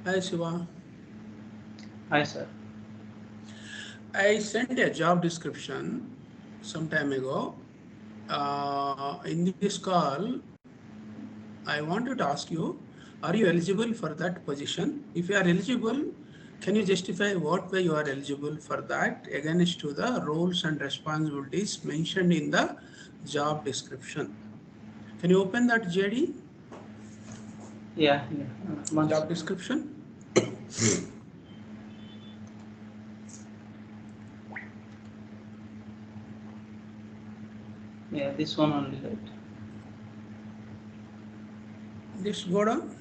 Hi Shiva. Hi, sir. I sent a job description some time ago. In this call, I wanted to ask you, are you eligible for that position? If you are eligible, can you justify what way you are eligible for that against to the roles and responsibilities mentioned in the job description? Can you open that JD, Yeah, yeah. One job second. description? Yeah, this one only, right? This go down.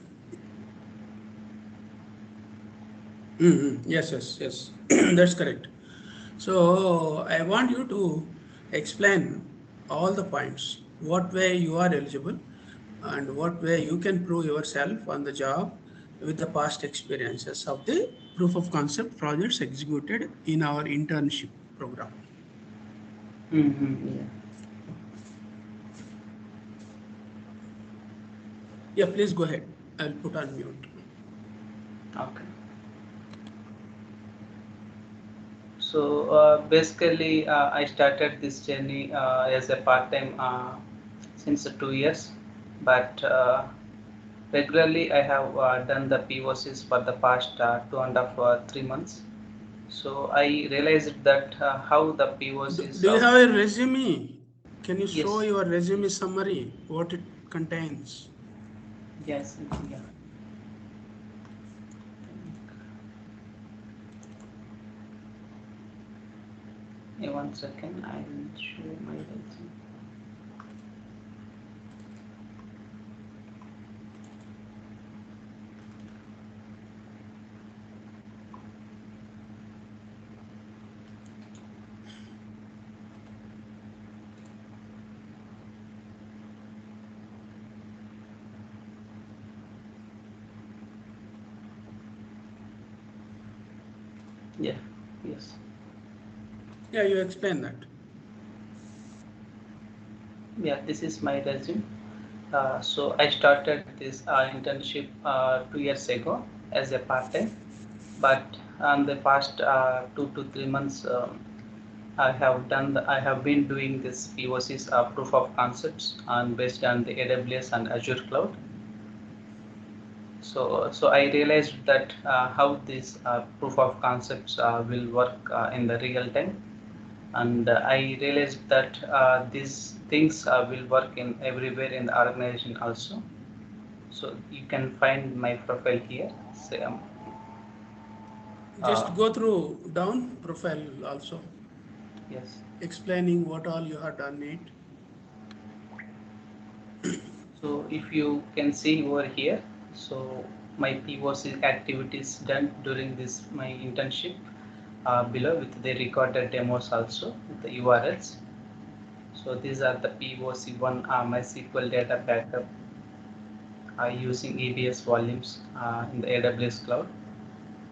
Yes, yes, yes. That's correct. So I want you to explain all the points, what way you are eligible and what way you can prove yourself on the job with the past experiences of the proof of concept projects executed in our internship program. Mm-hmm, yeah. Yeah, please go ahead. I'll put on mute. Okay. So basically, I started this journey as a part-time since 2 years, but regularly I have done the POCs for the past 2.5 3 months. So I realized that how the POCs. Do you have a resume? Can you show Yes, your resume yes, summary, what it contains? yes, yeah. Yeah, one second, I will show my resume. Yeah, yes. Yeah, you explain that. Yeah, this is my resume. So I started this internship 2 years ago as a part-time, but on the past 2 to 3 months, I have been doing this POCs proof of concepts and based on the AWS and Azure cloud. So I realized that how these proof of concepts will work in the real time, and I realized that these things will work in everywhere in the organization also. So you can find my profile here. So, uh, Just go through down profile also, yes. explaining what all you have done it. So if you can see over here, so my POC activities done during this my internship below with the recorded demos also with the URLs. So these are the POC one MySQL data backup using EBS volumes in the AWS cloud.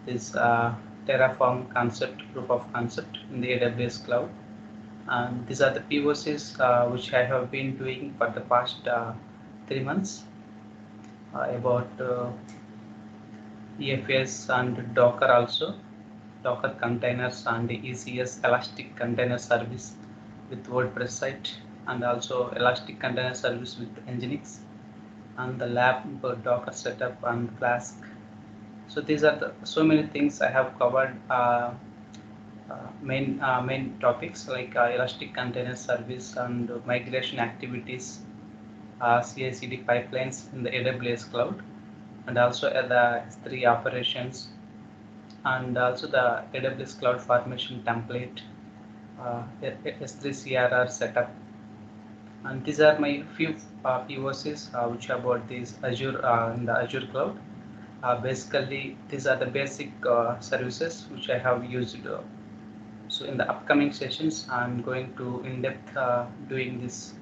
This Terraform concept, proof of concept in the AWS cloud. And these are the POCs which I have been doing for the past 3 months about EFS and Docker also, Docker containers and ECS Elastic Container Service with WordPress site, and also Elastic Container Service with Nginx, and the lab Docker setup and Flask. So these are the so many things I have covered. Main topics like Elastic Container Service and migration activities, CI/CD pipelines in the AWS cloud, and also the S3 operations, and also the AWS cloud formation template, S3 CRR setup. And these are my few POCs which are about this Azure in the Azure cloud. Basically, these are the basic services which I have used. So in the upcoming sessions, I'm going to in depth doing this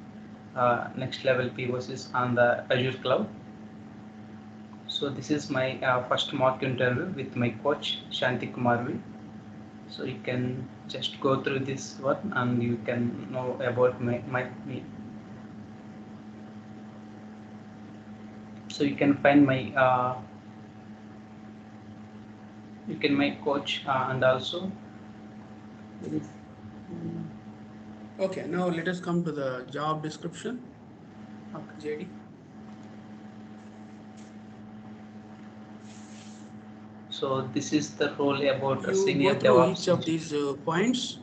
next level POCs on the Azure cloud. So this is my first mock interview with my coach Shanti Kumarvi. So you can just go through this one and you can know about me. So you can find my coach, and also there is, Okay, now let us come to the job description. okay. JD. So this is the role about a You go senior through DevOps each of engineer. these points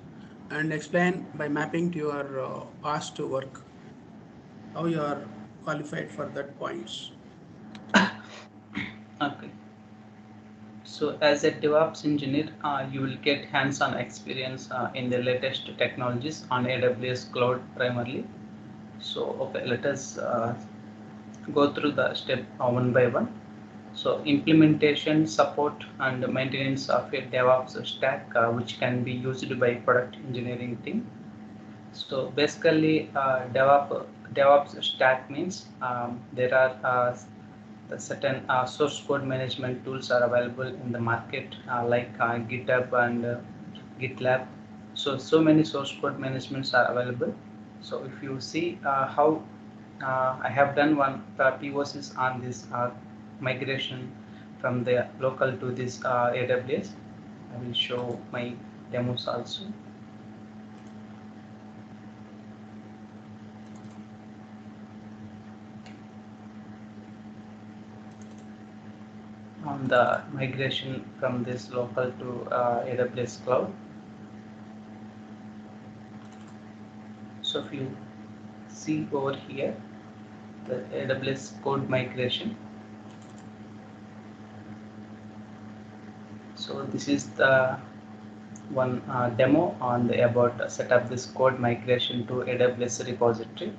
and explain by mapping to your past work how you are qualified for that points. Okay. So as a DevOps engineer, you will get hands-on experience in the latest technologies on AWS cloud primarily. So okay, let us go through the step one by one. So implementation, support, and maintenance of a DevOps stack, which can be used by product engineering team. So basically, DevOps stack means there are the certain source code management tools are available in the market, like GitHub and GitLab. So many source code managements are available. So if you see how I have done one POCs on this migration from the local to this AWS. I will show my demos also. On the migration from this local to AWS cloud. So if you see over here, the AWS code migration. So this is the one demo on the about set up this code migration to AWS repository.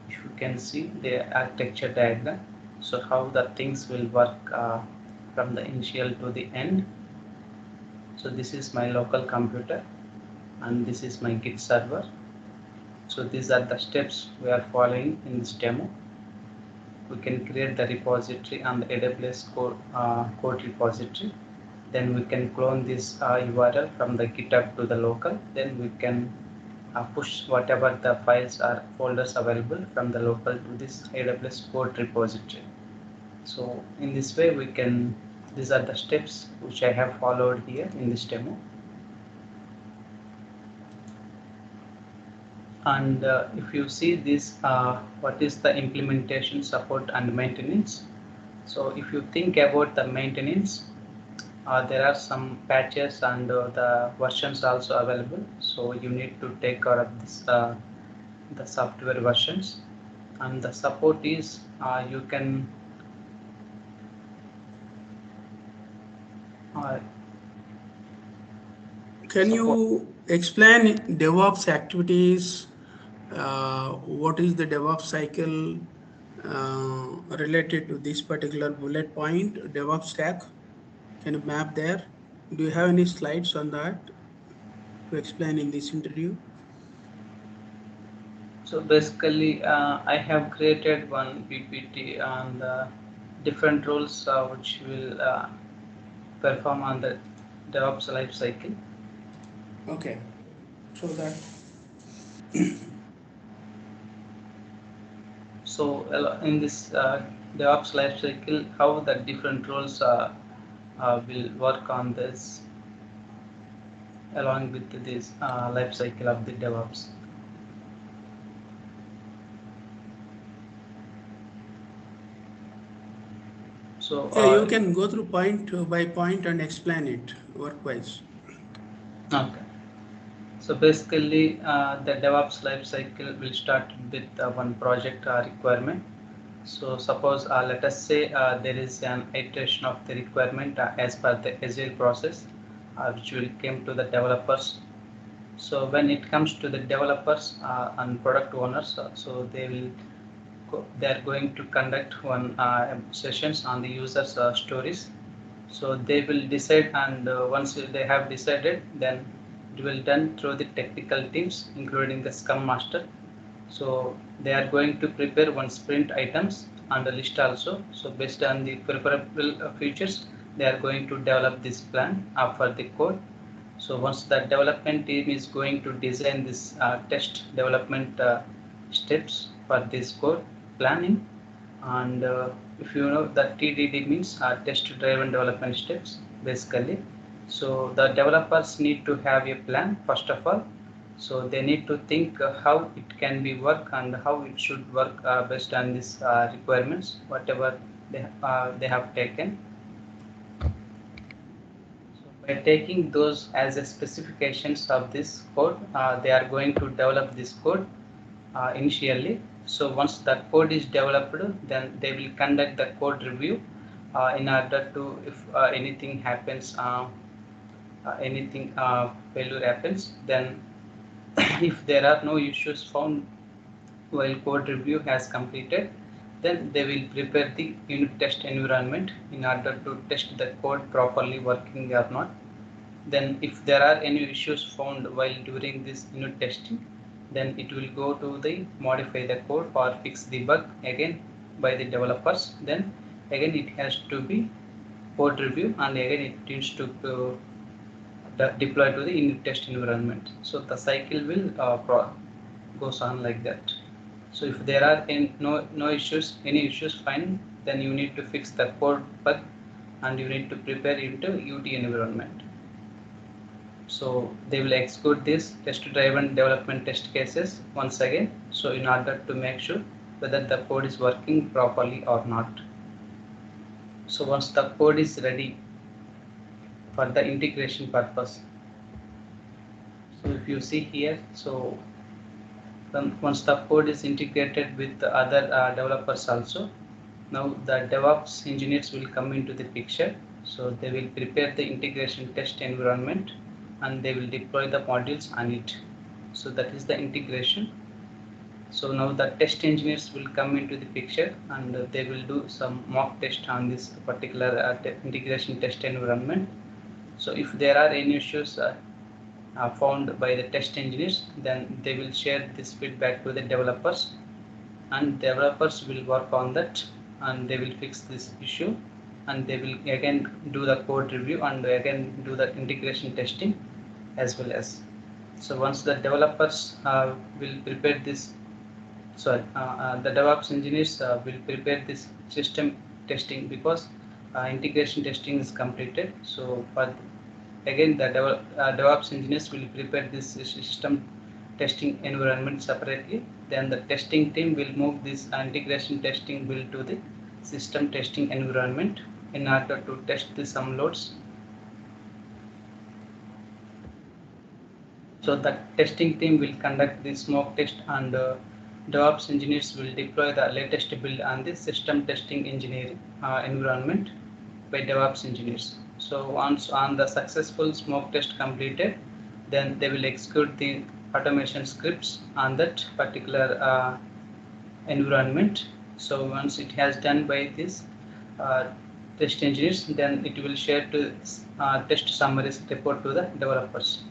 If you can see the architecture diagram, so how the things will work from the initial to the end. So this is my local computer and this is my Git server. So these are the steps we are following in this demo. We can create the repository on the AWS code repository. Then we can clone this URL from the GitHub to the local. Then we can push whatever the files or folders available from the local to this AWS code repository. So in this way we can, these are the steps which I have followed here in this demo. And if you see this, what is the implementation, support and maintenance. So if you think about the maintenance, there are some patches and the versions also available. So you need to take care of this, the software versions. And the support is you can uh, Can support. you explain DevOps activities? What is the DevOps cycle related to this particular bullet point, DevOps stack? Can you map there? Do you have any slides on that to explain in this interview? So basically, I have created one PPT on the different roles which will perform on the DevOps life cycle. Okay, so that. So in this DevOps life cycle, how the different roles will work on this along with this life cycle of the DevOps. So Yeah, you can go through point by point and explain it work-wise. okay. So basically, the DevOps life cycle will start with one project requirement. So suppose let us say there is an iteration of the requirement as per the agile process, which will come to the developers. So when it comes to the developers and product owners, so they are going to conduct one sessions on the users stories. So they will decide, and once they have decided, then it will done through the technical teams including the scrum master. So they are going to prepare one sprint items and a list also. So based on the preferable features, they are going to develop this plan for the code. So once the development team is going to design this test development steps for this code planning, And if you know that TDD means test driven development steps basically. So the developers need to have a plan first of all. So they need to think how it can be work and how it should work based on these requirements whatever they have taken. So by taking those as a specifications of this code, they are going to develop this code initially. So once the code is developed, then they will conduct the code review in order to, if anything happens, anything failure happens, then if there are no issues found while code review has completed, then they will prepare the unit test environment in order to test the code properly working or not. Then if there are any issues found while during this unit testing, then it will go to the modify the code or fix the bug again by the developers. Then again it has to be code review and again it needs to deploy to the unit test environment. So the cycle will goes on like that. So if there are no issues, any issues, fine, then you need to fix the code bug and you need to prepare into UT environment. So they will execute this test driven development test cases once again. So in order to make sure whether the code is working properly or not. So once the code is ready for the integration purpose. So if you see here, so then once the code is integrated with the other developers also, now the DevOps engineers will come into the picture. So they will prepare the integration test environment and they will deploy the modules on it. So that is the integration. So now the test engineers will come into the picture and they will do some mock test on this particular integration test environment. So if there are any issues found by the test engineers, then they will share this feedback to the developers and developers will work on that and they will fix this issue and they will again do the code review and again do the integration testing as well as. So once the developers will prepare this, the DevOps engineers will prepare this system testing because integration testing is completed. So for again the DevOps engineers will prepare this system testing environment separately. Then the testing team will move this integration testing build to the system testing environment in order to test the some loads. So the testing team will conduct the smoke test and DevOps engineers will deploy the latest build on the system testing engineering environment by DevOps engineers. So once on the successful smoke test completed, then they will execute the automation scripts on that particular environment. So once it has done by this test engineers, then it will share to test summaries report to the developers.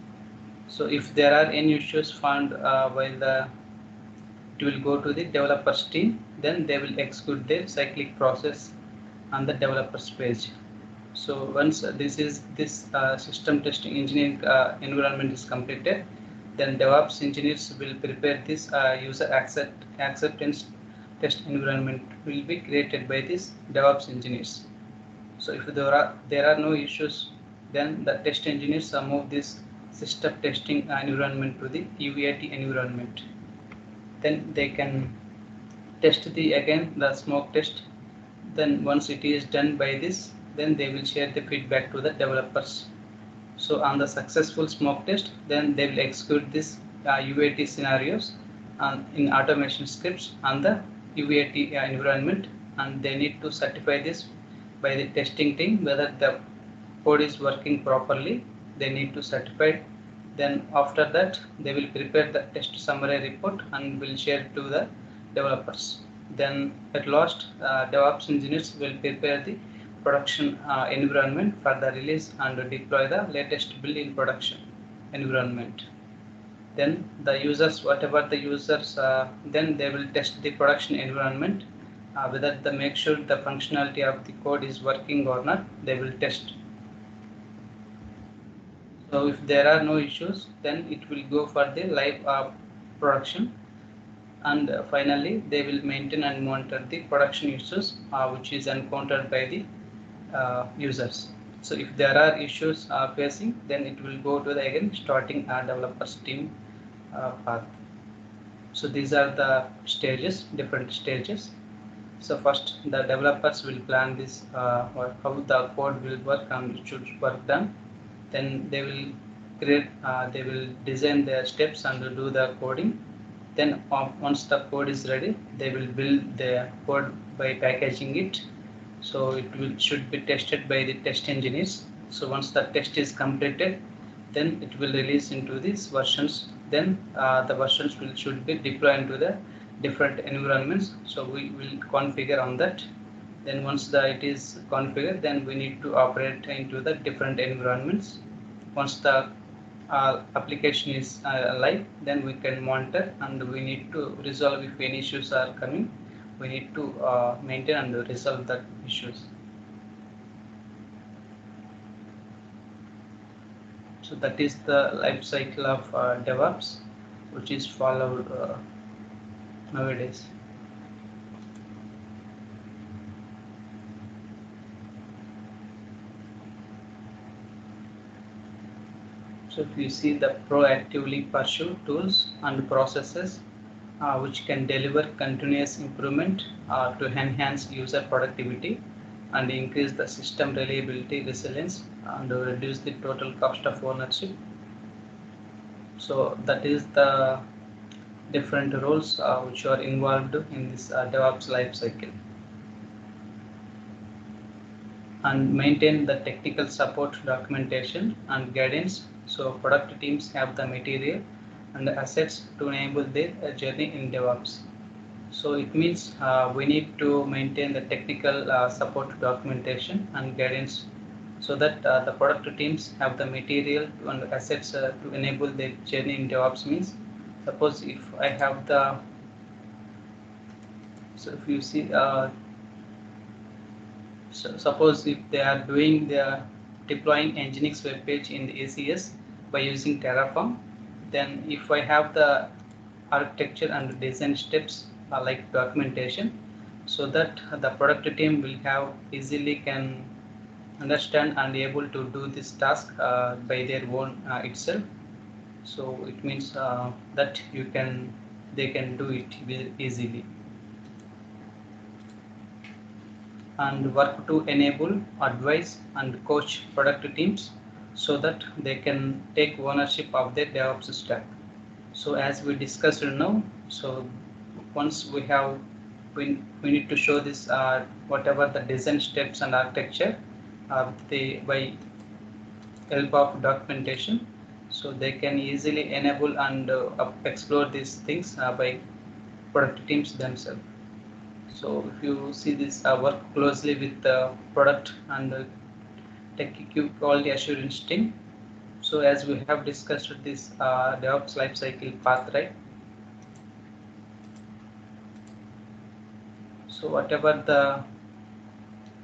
So if there are any issues found while it will go to the developers team, then they will execute the cyclic process on the developers page. So once this system testing engineering environment is completed, then DevOps engineers will prepare this user acceptance test environment will be created by these DevOps engineers. So if there are no issues, then the test engineers move this system testing environment to the UAT environment. Then they can test the smoke test. Then once it is done by this, then they will share the feedback to the developers. So on the successful smoke test, then they will execute this UAT scenarios in automation scripts on the UAT environment, and they need to certify this by the testing team whether the code is working properly. They need to certify. Then after that, they will prepare the test summary report and will share to the developers. Then at last, DevOps engineers will prepare the production environment for the release and deploy the latest build in production environment. Then the users, whatever the users, then they will test the production environment whether they make sure the functionality of the code is working or not. They will test. So if there are no issues, then it will go for the live production. And finally, they will maintain and monitor the production issues which is encountered by the users. So if there are issues facing, then it will go to the again starting developers team path. So these are the stages, different stages. So first, the developers will plan this how the code will work and it should work done. Then they will create, they will design their steps and do the coding. Then once the code is ready, they will build the code by packaging it. So it should be tested by the test engineers. So once the test is completed, then it will release into these versions. Then the versions should be deployed into the different environments. So we will configure on that. Then once it is configured, then we need to operate into the different environments. Once the application is live, then we can monitor and we need to resolve if any issues are coming. We need to maintain and resolve that issues. So that is the life cycle of DevOps, which is followed nowadays. So if you see the proactively pursue tools and processes which can deliver continuous improvement to enhance user productivity and increase the system reliability, resilience, and reduce the total cost of ownership. So that is the different roles which are involved in this DevOps life cycle. And maintain the technical support documentation and guidance. So product teams have the material and the assets to enable their journey in DevOps. So it means we need to maintain the technical support documentation and guidance so that the product teams have the material and assets to enable their journey in DevOps. Means suppose if I have the, so if you see, so suppose if they are doing the deploying Nginx web page in the ACS by using Terraform, then if I have the architecture and design steps like documentation, so that the product team will have easily can understand and able to do this task by their own itself. So it means that they can do it easily. And work to enable, advise, and coach product teams so that they can take ownership of their DevOps stack. So as we discussed now, so once we have, we need to show this whatever the design steps and architecture by help of documentation, so they can easily enable and explore these things by product teams themselves. So if you see this work closely with the product and tech quality assurance team. So as we have discussed this DevOps lifecycle path, right? So whatever the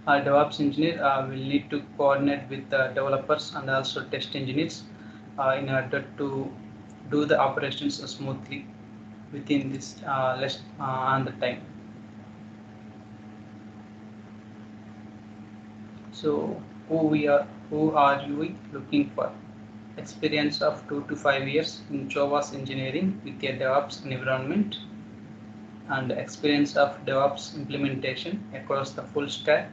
DevOps engineer will need to coordinate with the developers and also test engineers in order to do the operations smoothly within this less on the time. So who are you looking for? Experience of 2 to 5 years in Java's engineering with a DevOps environment, and experience of DevOps implementation across the full stack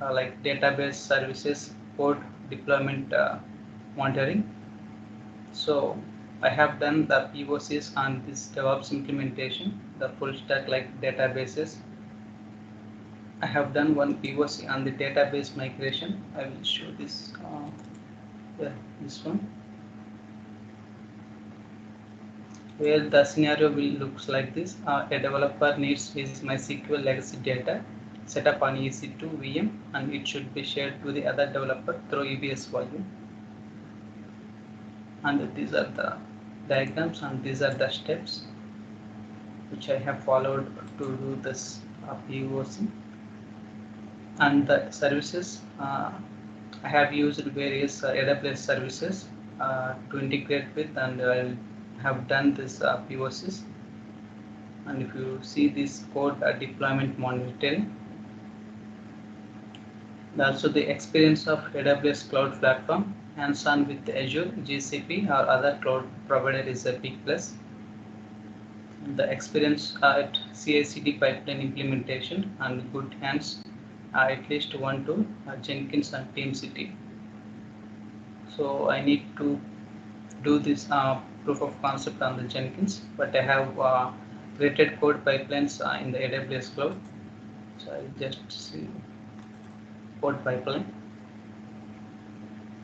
like database services, code deployment, monitoring. So I have done the POCs on this DevOps implementation, the full stack like databases. I have done one POC on the database migration. I will show this. This one, where the scenario will looks like this. A developer needs his MySQL legacy data set up on EC2 VM, and it should be shared to the other developer through EBS volume. And these are the diagrams and these are the steps which I have followed to do this POC. And the services, I have used various AWS services to integrate with, and I have done this POCs. And if you see this code deployment monitoring, and also the experience of AWS Cloud Platform, hands-on with Azure, GCP or other cloud provider is a big plus. The experience at CI/CD pipeline implementation and good hands, at least one to Jenkins and TeamCity. So I need to do this proof of concept on the Jenkins, but I have created code pipelines in the AWS cloud. So I'll just see code pipeline.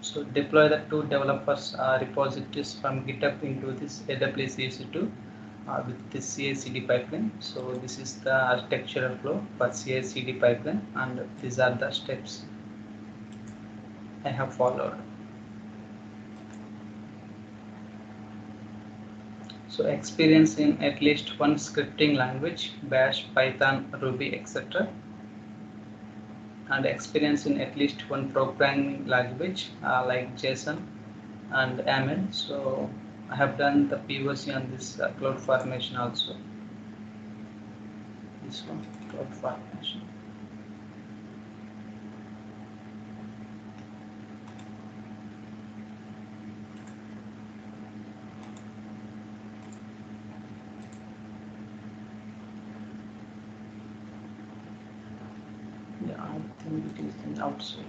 So deploy the two developers repositories from GitHub into this AWS EC2 with this CI/CD pipeline. So this is the architectural flow for CI/CD pipeline, and these are the steps I have followed. So experience in at least one scripting language, Bash, Python, Ruby, etc. And experience in at least one programming language like JSON and YAML. So I have done the POC on this cloud formation also. This one, cloud formation. Yeah, I think it is in outside.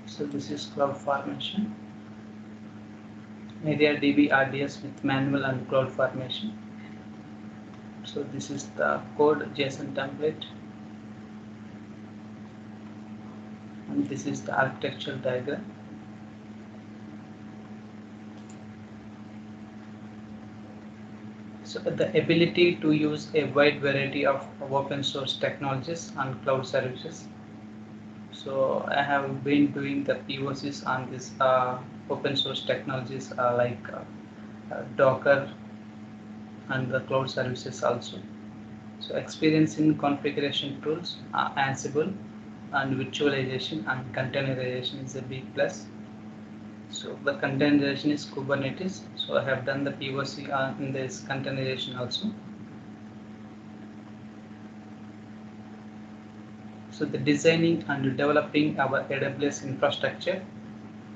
So this is cloud formation. MariaDB RDS with manual and cloud formation. So this is the code JSON template, and this is the architectural diagram. So the ability to use a wide variety of open source technologies and cloud services. So I have been doing the POCs on this open source technologies like Docker and the cloud services also. So experience in configuration tools, Ansible and virtualization and containerization is a big plus. So the containerization is Kubernetes. So I have done the POC in this containerization also. So the designing and developing our AWS infrastructure.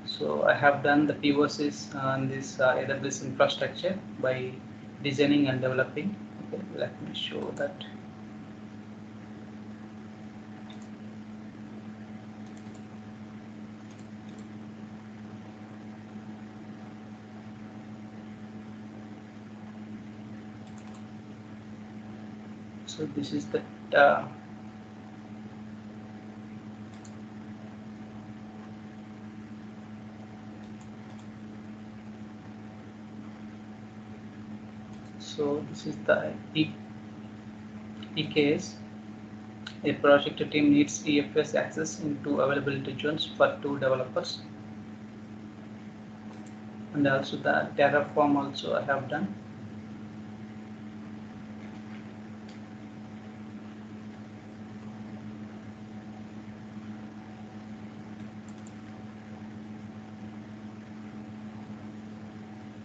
So I have done the POCs on this AWS infrastructure by designing and developing. Okay, let me show that. So this is the so this is the EKS. A project team needs EFS access into availability zones for two developers, and also the Terraform also I have done.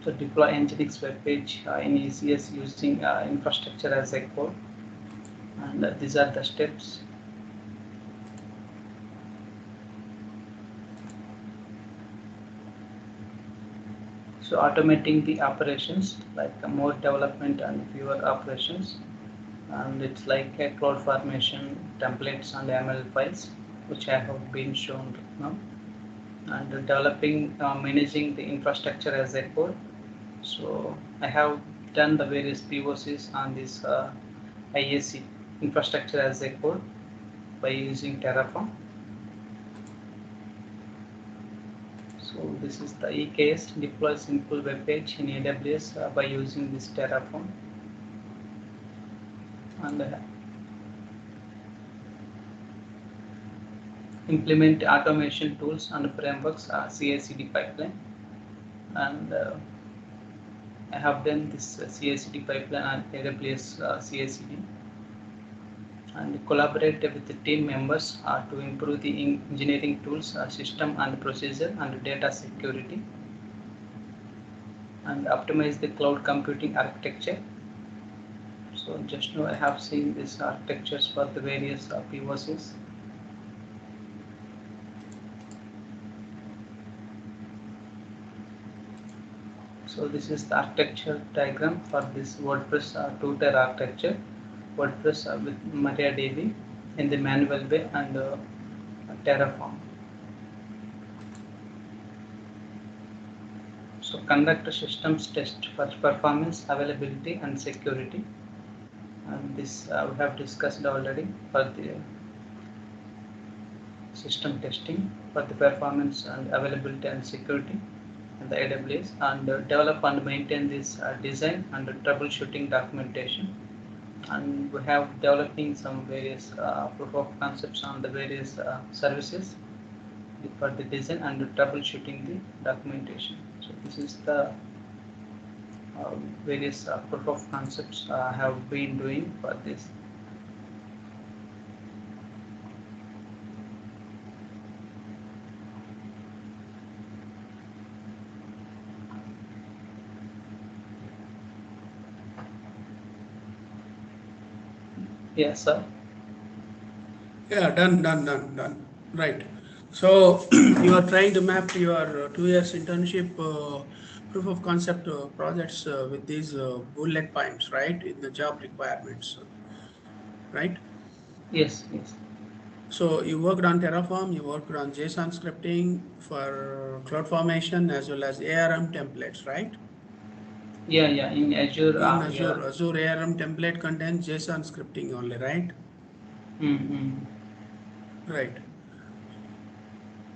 So deploy Nginx web page in ECS using infrastructure as a code, and these are the steps. So automating the operations, like more development and fewer operations, and it's like a cloud formation templates and ML files which I have been shown now, and developing managing the infrastructure as a code. So I have done the various POCs on this IAC infrastructure as a code by using Terraform. So this is the EKS, deploy simple web page in AWS by using this Terraform, and implement automation tools and frameworks, CI/CD pipeline, and I have done this CI/CD pipeline on AWS CI/CD, and collaborate with the team members to improve the engineering tools, system and procedure and data security, and optimize the cloud computing architecture. So just now I have seen these architectures for the various POCs. So this is the architecture diagram for this WordPress two-tier architecture. WordPress with MariaDB in the manual way and Terraform. So conduct a systems test for performance, availability and security. And this we have discussed already for the system testing for the performance and availability and security in the AWS, and develop and maintain this design and troubleshooting documentation. And we have developing some various proof of concepts on the various services for the design and troubleshooting the documentation. So this is the various proof of concepts I have been doing for this. Yes, sir. Yeah, done. Right. So you are trying to map your 2 years internship proof of concept projects with these bullet points, right, in the job requirements, right? Yes, yes. So you worked on Terraform, you worked on JSON scripting for cloud formation as well as ARM templates, right? Yeah, yeah. In Azure, In yeah. Azure ARM template contains JSON scripting only, right? Mm-hmm. Right.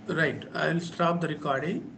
Right. I'll stop the recording.